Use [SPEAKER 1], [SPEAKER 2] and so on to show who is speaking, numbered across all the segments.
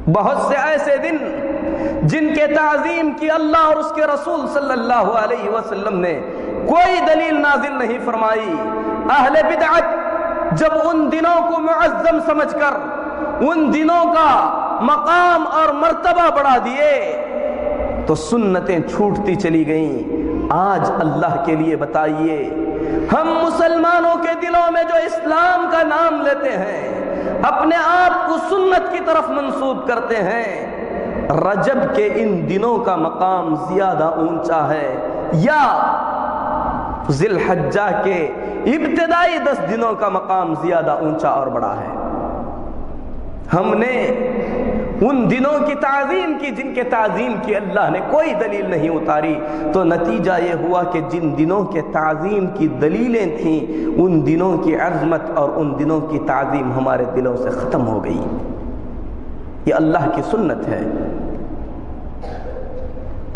[SPEAKER 1] بہت سے ایسے دن جن کے تعظیم کی اللہ اور اس کے رسول صلی اللہ علیہ وسلم نے کوئی دلیل نازل نہیں فرمائی، اہل بدعت جب ان دنوں کو معظم سمجھ کر ان دنوں کا مقام اور مرتبہ بڑھا دیے تو سنتیں چھوٹتی چلی گئیں۔ آج اللہ کے لیے بتائیے، ہم مسلمانوں کے دلوں میں جو اسلام کا نام لیتے ہیں، اپنے آپ کو سنت کی طرف منسوب کرتے ہیں، رجب کے ان دنوں کا مقام زیادہ اونچا ہے یا ذی الحجہ کے ابتدائی 10 دنوں کا مقام زیادہ اونچا اور بڑا ہے؟ ہم نے ان دنوں کی تعظیم کی جن کے تعظیم کی اللہ نے کوئی دلیل نہیں اتاری، تو نتیجہ یہ ہوا کہ جن دنوں کے تعظیم کی دلیلیں تھیں ان دنوں کی عظمت اور ان دنوں کی تعظیم ہمارے دلوں سے ختم ہو گئی۔ یہ اللہ کی سنت ہے۔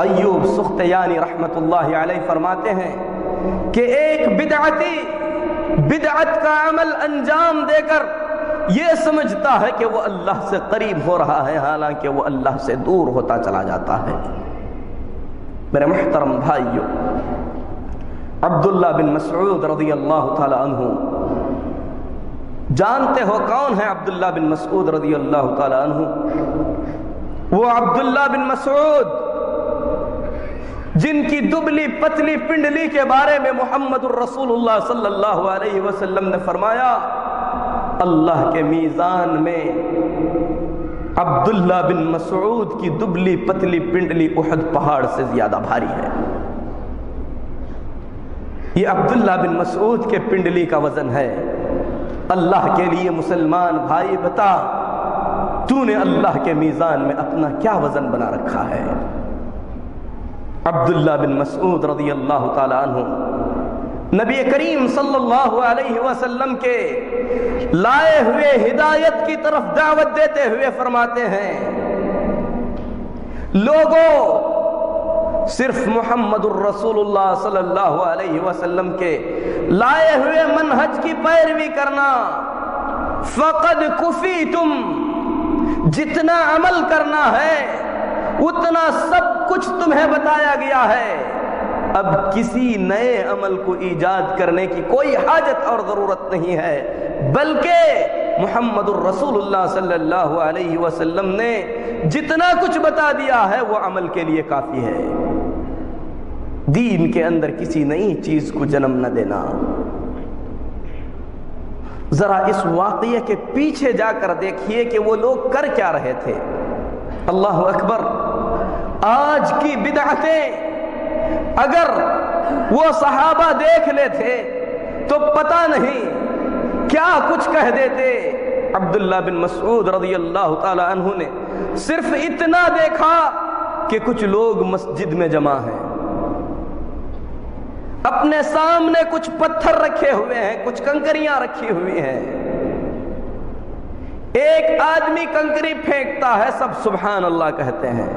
[SPEAKER 1] ایوب سختیانی رحمت اللہ علیہ فرماتے ہیں کہ ایک بدعتی بدعت کا عمل انجام دے کر یہ سمجھتا ہے کہ وہ اللہ سے قریب ہو رہا ہے، حالانکہ وہ اللہ سے دور ہوتا چلا جاتا ہے۔ میرے محترم بھائیو، عبداللہ بن مسعود رضی اللہ تعالی عنہ، جانتے ہو کون ہے عبداللہ بن مسعود رضی اللہ تعالی عنہ؟ وہ عبداللہ بن مسعود جن کی دبلی پتلی پنڈلی کے بارے میں محمد الرسول اللہ صلی اللہ علیہ وسلم نے فرمایا، اللہ کے میزان میں عبداللہ بن مسعود کی دبلی پتلی پنڈلی احد پہاڑ سے زیادہ بھاری ہے۔ یہ عبداللہ بن مسعود کے پنڈلی کا وزن ہے۔ اللہ کے لیے مسلمان بھائی بتا، تو نے اللہ کے میزان میں اپنا کیا وزن بنا رکھا ہے؟ عبداللہ بن مسعود رضی اللہ تعالی عنہ نبی کریم صلی اللہ علیہ وسلم کے لائے ہوئے ہدایت کی طرف دعوت دیتے ہوئے فرماتے ہیں، لوگوں صرف محمد الرسول اللہ صلی اللہ علیہ وسلم کے لائے ہوئے منہج کی پیروی کرنا، فقد کفیتم، جتنا عمل کرنا ہے اتنا سب کچھ تمہیں بتایا گیا ہے، اب کسی نئے عمل کو ایجاد کرنے کی کوئی حاجت اور ضرورت نہیں ہے، بلکہ محمد الرسول اللہ صلی اللہ علیہ وسلم نے جتنا کچھ بتا دیا ہے وہ عمل کے لیے کافی ہے۔ دین کے اندر کسی نئی چیز کو جنم نہ دینا۔ ذرا اس واقعے کے پیچھے جا کر دیکھیے کہ وہ لوگ کر کیا رہے تھے۔ اللہ اکبر، آج کی بدعتیں اگر وہ صحابہ دیکھ لیتے تو پتہ نہیں کیا کچھ کہہ دیتے۔ عبداللہ بن مسعود رضی اللہ تعالی عنہ نے صرف اتنا دیکھا کہ کچھ لوگ مسجد میں جمع ہیں، اپنے سامنے کچھ پتھر رکھے ہوئے ہیں، کچھ کنکریاں رکھی ہوئی ہیں، ایک آدمی کنکری پھینکتا ہے، سب سبحان اللہ کہتے ہیں،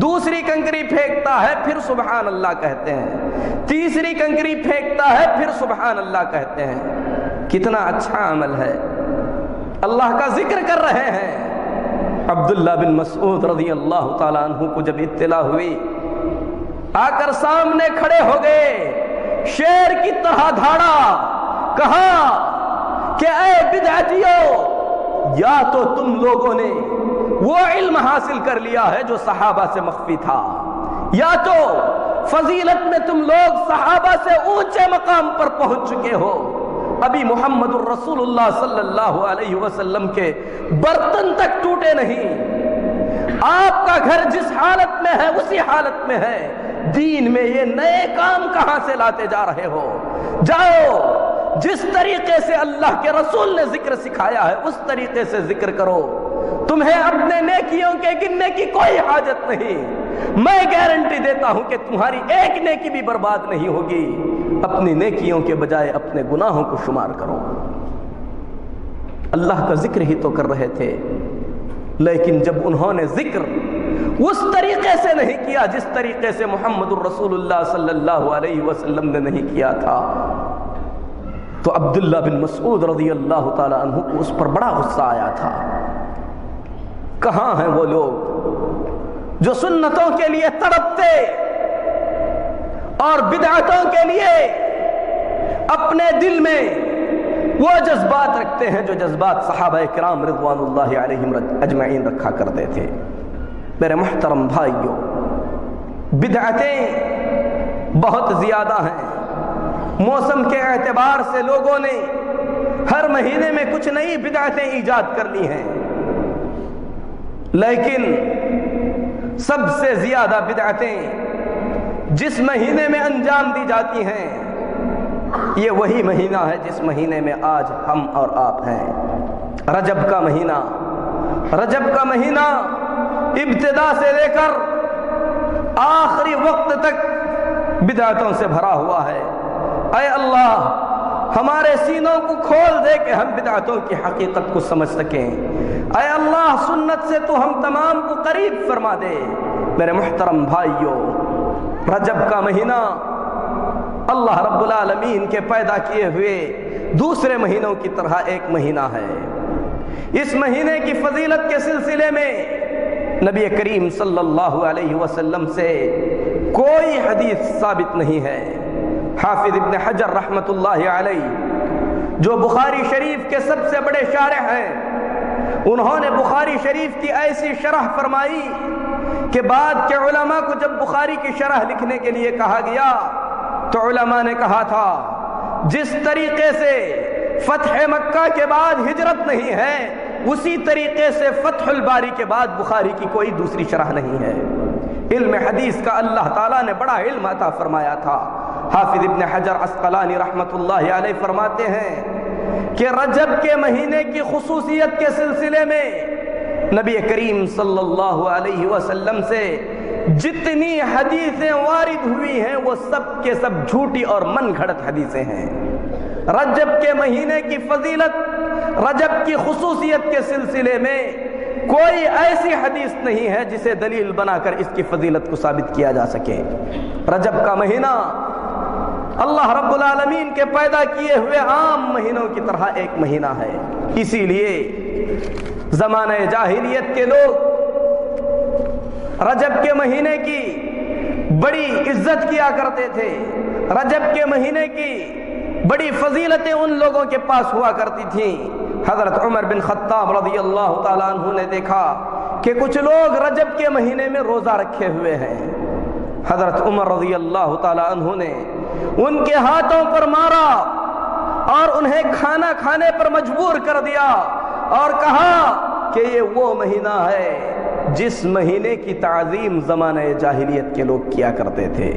[SPEAKER 1] دوسری کنکری پھینکتا ہے پھر سبحان اللہ کہتے ہیں، تیسری کنکری پھینکتا ہے پھر سبحان اللہ کہتے ہیں۔ کتنا اچھا عمل ہے، اللہ کا ذکر کر رہے ہیں۔ عبداللہ بن مسعود رضی اللہ تعالیٰ عنہ کو جب اطلاع ہوئی، آ کر سامنے کھڑے ہو گئے، شیر کی طرح دھاڑا، کہا کہ اے بدعتیوں، یا تو تم لوگوں نے وہ علم حاصل کر لیا ہے جو صحابہ سے مخفی تھا، یا تو فضیلت میں تم لوگ صحابہ سے اونچے مقام پر پہنچ چکے ہو، ابھی محمد الرسول اللہ صلی اللہ علیہ وسلم کے برتن تک ٹوٹے نہیں، آپ کا گھر جس حالت میں ہے اسی حالت میں ہے، دین میں یہ نئے کام کہاں سے لاتے جا رہے ہو؟ جاؤ، جس طریقے سے اللہ کے رسول نے ذکر سکھایا ہے اس طریقے سے ذکر کرو، تمہیں اپنے نیکیوں کے گننے کی کوئی حاجت نہیں، میں گارنٹی دیتا ہوں کہ تمہاری ایک نیکی بھی برباد نہیں ہوگی، اپنی نیکیوں کے بجائے اپنے گناہوں کو شمار کرو۔ اللہ کا ذکر ہی تو کر رہے تھے، لیکن جب انہوں نے ذکر اس طریقے سے نہیں کیا جس طریقے سے محمد الرسول اللہ صلی اللہ علیہ وسلم نے نہیں کیا تھا، تو عبداللہ بن مسعود رضی اللہ تعالی عنہ کو اس پر بڑا غصہ آیا تھا۔ کہاں ہیں وہ لوگ جو سنتوں کے لیے تڑپتے اور بدعتوں کے لیے اپنے دل میں وہ جذبات رکھتے ہیں جو جذبات صحابہ کرام رضوان اللہ علیہم اجمعین رکھا کرتے تھے؟ میرے محترم بھائیوں، بدعتیں بہت زیادہ ہیں۔ موسم کے اعتبار سے لوگوں نے ہر مہینے میں کچھ نئی بدعتیں ایجاد کر لی ہیں، لیکن سب سے زیادہ بدعتیں جس مہینے میں انجام دی جاتی ہیں یہ وہی مہینہ ہے جس مہینے میں آج ہم اور آپ ہیں، رجب کا مہینہ۔ رجب کا مہینہ ابتدا سے لے کر آخری وقت تک بدعتوں سے بھرا ہوا ہے۔ اے اللہ ہمارے سینوں کو کھول دے کہ ہم بدعتوں کی حقیقت کو سمجھ سکیں۔ اے اللہ سنت سے تو ہم تمام کو قریب فرما دے۔ میرے محترم بھائیوں، رجب کا مہینہ اللہ رب العالمین کے پیدا کیے ہوئے دوسرے مہینوں کی طرح ایک مہینہ ہے۔ اس مہینے کی فضیلت کے سلسلے میں نبی کریم صلی اللہ علیہ وسلم سے کوئی حدیث ثابت نہیں ہے۔ حافظ ابن حجر رحمت اللہ علیہ جو بخاری شریف کے سب سے بڑے شارح ہیں، انہوں نے بخاری شریف کی ایسی شرح فرمائی کہ بعد کے علماء کو جب بخاری کی شرح لکھنے کے لیے کہا گیا تو علماء نے کہا تھا جس طریقے سے فتح مکہ کے بعد ہجرت نہیں ہے اسی طریقے سے فتح الباری کے بعد بخاری کی کوئی دوسری شرح نہیں ہے۔ علم حدیث کا اللہ تعالیٰ نے بڑا علم عطا فرمایا تھا۔ حافظ ابن حجر عسقلانی رحمت اللہ علیہ فرماتے ہیں کہ رجب کے مہینے کی خصوصیت کے سلسلے میں نبی کریم صلی اللہ علیہ وسلم سے جتنی حدیثیں وارد ہوئی ہیں وہ سب کے سب جھوٹی اور من گھڑت حدیثیں ہیں۔ رجب کے مہینے کی فضیلت، رجب کی خصوصیت کے سلسلے میں کوئی ایسی حدیث نہیں ہے جسے دلیل بنا کر اس کی فضیلت کو ثابت کیا جا سکے۔ رجب کا مہینہ اللہ رب العالمین کے پیدا کیے ہوئے عام مہینوں کی طرح ایک مہینہ ہے۔ اسی لیے زمانہ جاہلیت کے لوگ رجب کے مہینے کی بڑی عزت کیا کرتے تھے۔ رجب کے مہینے کی بڑی فضیلتیں ان لوگوں کے پاس ہوا کرتی تھیں۔ حضرت عمر بن خطاب رضی اللہ تعالیٰ عنہ نے دیکھا کہ کچھ لوگ رجب کے مہینے میں روزہ رکھے ہوئے ہیں۔ حضرت عمر رضی اللہ تعالیٰ عنہ نے ان کے ہاتھوں پر مارا اور انہیں کھانا کھانے پر مجبور کر دیا اور کہا کہ یہ وہ مہینہ ہے جس مہینے کی تعظیم زمانہ جاہلیت کے لوگ کیا کرتے تھے۔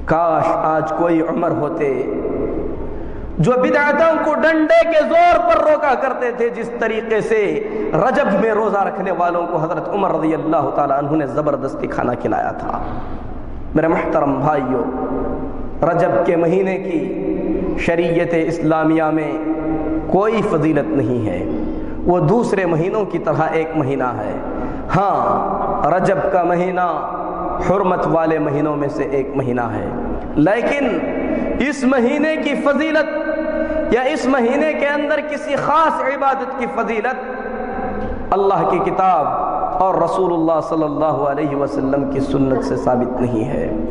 [SPEAKER 1] کاش آج کوئی عمر ہوتے جو بدعتوں کو ڈنڈے کے زور پر روکا کرتے تھے، جس طریقے سے رجب میں روزہ رکھنے والوں کو حضرت عمر رضی اللہ تعالیٰ عنہ نے زبردستی کھانا کھلایا تھا۔ میرے محترم بھائیوں، رجب کے مہینے کی شریعت اسلامیہ میں کوئی فضیلت نہیں ہے، وہ دوسرے مہینوں کی طرح ایک مہینہ ہے۔ ہاں رجب کا مہینہ حرمت والے مہینوں میں سے ایک مہینہ ہے، لیکن اس مہینے کی فضیلت یا اس مہینے کے اندر کسی خاص عبادت کی فضیلت اللہ کی کتاب اور رسول اللہ صلی اللہ علیہ وسلم کی سنت سے ثابت نہیں ہے۔